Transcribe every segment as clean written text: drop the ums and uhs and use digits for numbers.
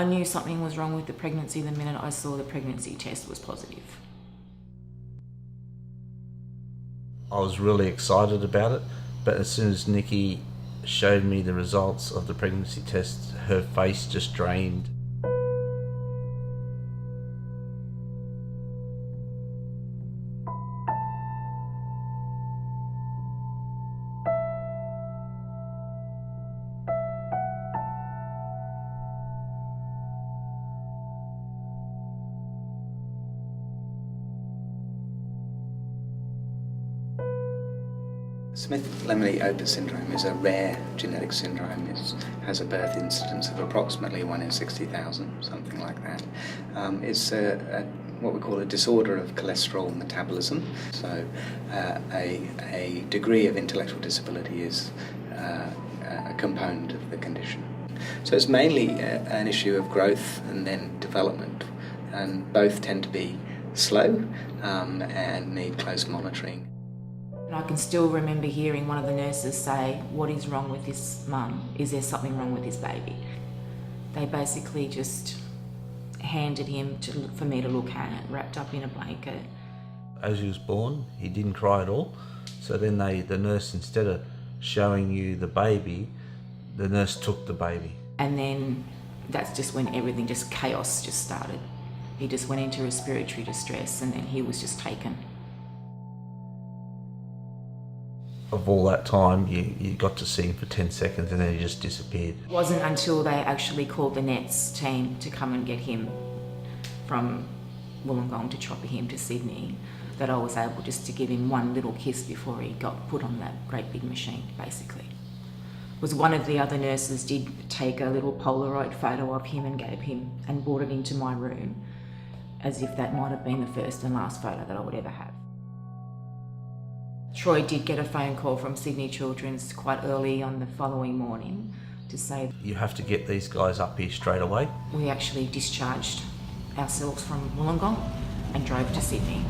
I knew something was wrong with the pregnancy the minute I saw the pregnancy test was positive. I was really excited about it, but as soon as Nikki showed me the results of the pregnancy test, her face just drained. Smith-Lemli-Opus syndrome is a rare genetic syndrome. It has a birth incidence of approximately 1 in 60,000, something like that. It's what we call a disorder of cholesterol metabolism. So a degree of intellectual disability is a component of the condition. So it's mainly an issue of growth and then development, and both tend to be slow and need close monitoring. And I can still remember hearing one of the nurses say, "What is wrong with this mum? Is there something wrong with this baby?" They basically just handed him for me to look at, wrapped up in a blanket. As he was born, he didn't cry at all. So then the nurse, instead of showing you the baby, the nurse took the baby. And then that's just when everything, just chaos just started. He just went into respiratory distress, and then he was just taken. Of all that time, you got to see him for 10 seconds and then he just disappeared. It wasn't until they actually called the Nets team to come and get him from Wollongong to chopper him to Sydney that I was able just to give him one little kiss before he got put on that great big machine, basically. It was one of the other nurses did take a little Polaroid photo of him and gave him and brought it into my room, as if that might have been the first and last photo that I would ever have. Troy did get a phone call from Sydney Children's quite early on the following morning to say, "You have to get these guys up here straight away." We actually discharged ourselves from Wollongong and drove to Sydney.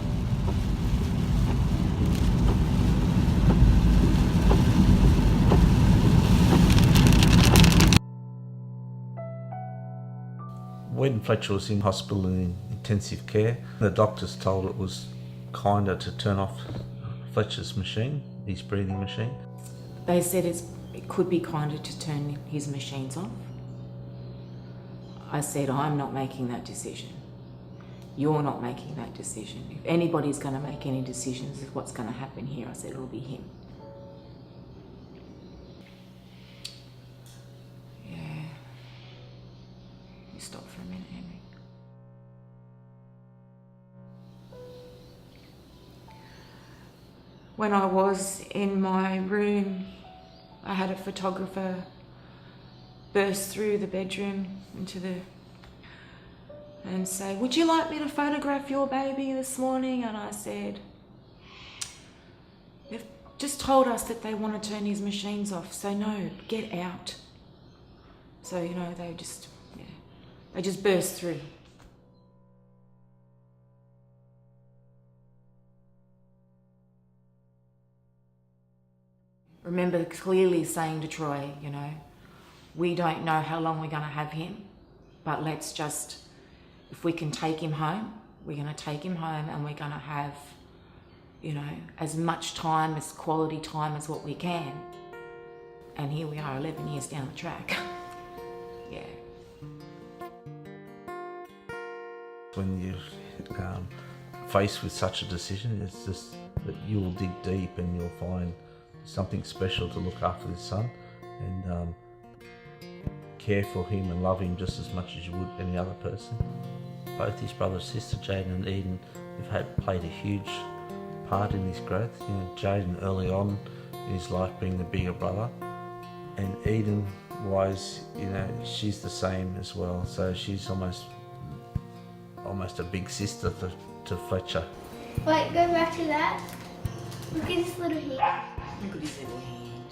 When Fletcher was in hospital in intensive care, the doctors told it was kinder to turn off Fletcher's machine, his breathing machine. They said it could be kinder to turn his machines off. I said, I'm not making that decision. You're not making that decision. If anybody's going to make any decisions of what's going to happen here, I said it'll be him. Yeah. You stop for a minute, Henry. When I was in my room, I had a photographer burst through the bedroom and say, "Would you like me to photograph your baby this morning?" And I said, "They've just told us that they want to turn his machines off, so no, get out." So, they just burst through. Remember clearly saying to Troy, we don't know how long we're going to have him, but let's just, if we can take him home, we're going to take him home, and we're going to have, as much time, as quality time as what we can. And here we are 11 years down the track. Yeah. When you're faced with such a decision, it's just that you'll dig deep and you'll find something special to look after this son and care for him and love him just as much as you would any other person. Both his brother and sister, Jaden and Eden, have played a huge part in his growth. Jaden early on in his life being the bigger brother, and Eden wise, she's the same as well. So she's almost a big sister to Fletcher. Wait, go back to that. Look at his little hand. Look at his little hand.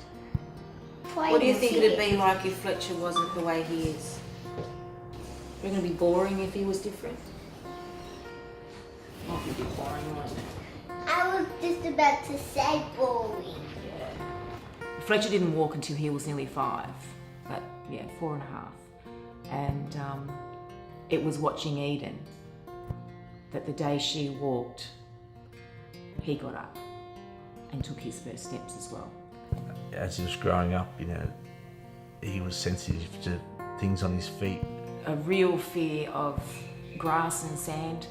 Why What do you think it'd be like if Fletcher wasn't the way he is? You're going to be boring if he was different? Might be a bit boring, won't it? I was just about to say boring. Yeah. Fletcher didn't walk until he was nearly 5, but 4.5. And it was watching Eden that the day she walked, he got up and took his first steps as well. As he was growing up, he was sensitive to things on his feet. A real fear of grass and sand.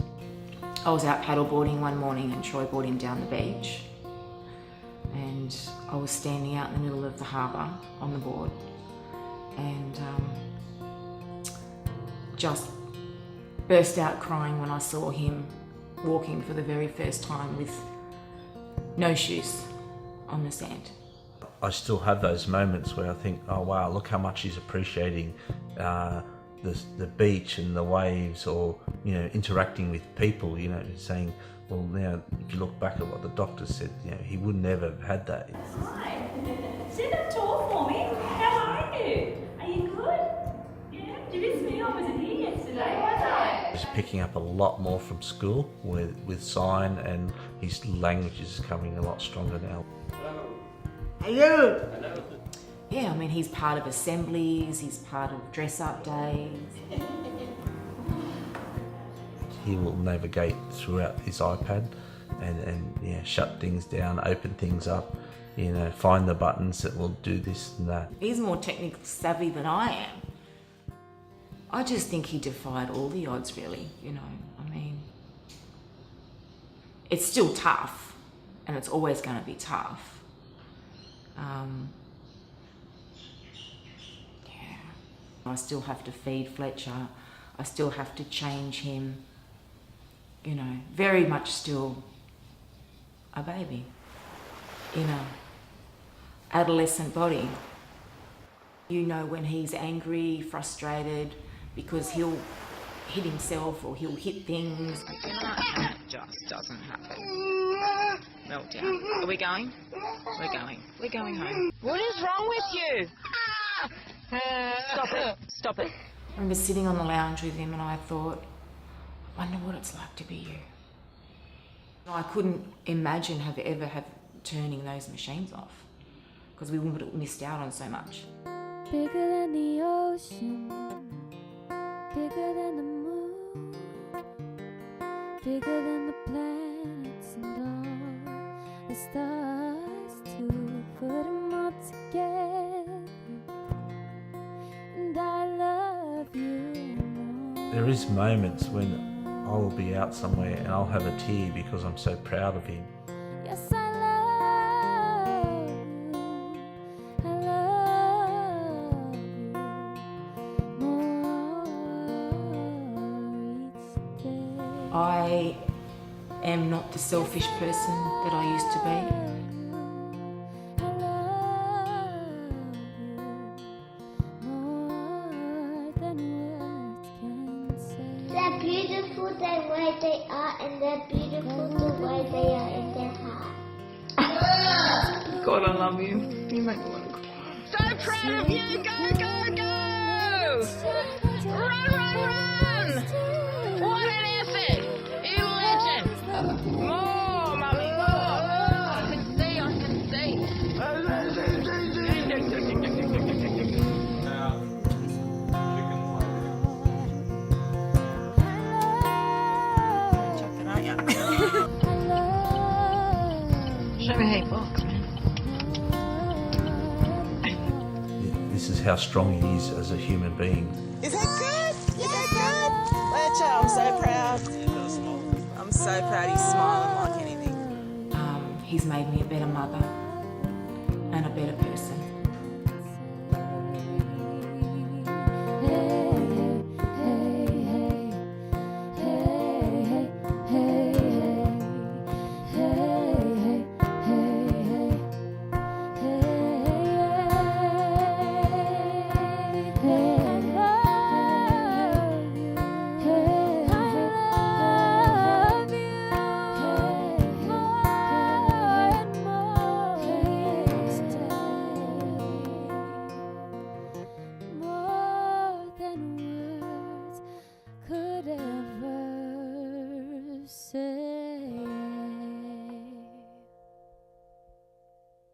I was out paddleboarding one morning and Troy brought him down the beach, and I was standing out in the middle of the harbour on the board and just burst out crying when I saw him walking for the very first time with no shoes on the sand. I still have those moments where I think, oh wow, look how much he's appreciating the beach and the waves, or interacting with people. Saying, well, now if you look back at what the doctor said, he would never have had that. Hi. Sit up tall for me. How are you? Are you good? Yeah. Did you miss me? I wasn't here yesterday, was I? He's picking up a lot more from school with sign, and his language is coming a lot stronger now. Hello. Yeah, I mean, he's part of assemblies, he's part of dress-up days. He will navigate throughout his iPad and shut things down, open things up, find the buttons that will do this and that. He's more technically savvy than I am. I just think he defied all the odds, really, I mean, it's still tough, and it's always going to be tough. I still have to feed Fletcher, I still have to change him, very much still a baby in a adolescent body. When he's angry, frustrated, because he'll hit himself or he'll hit things. And it just doesn't happen. Meltdown. Are we going? We're going. We're going home. What is wrong with you? Stop it. Stop it. I remember sitting on the lounge with him and I thought, I wonder what it's like to be you. I couldn't imagine ever turning those machines off, because we would have missed out on so much. Bigger than the ocean, bigger than the moon, bigger than the planets and all the stars, to put them all together. And I love you more. There is moments when I will be out somewhere and I'll have a tear because I'm so proud of him. Yes, I love you. I love you more each day. I am not the selfish person that I used to be. I love you more than words can say. They're beautiful the way they are, and they're beautiful the way they are in their heart. God, I love you. You make me want to cry. So proud of you! Go, go, go! Run, run, run! What an effort! You legend! More, mummy, more! I can see, I can see. Show me how you box, man. This is how strong he is as a human being. Is that good? Is that good? Fletcher, I'm so proud. I'm so proud. He's smiling like anything. He's made me a better mother.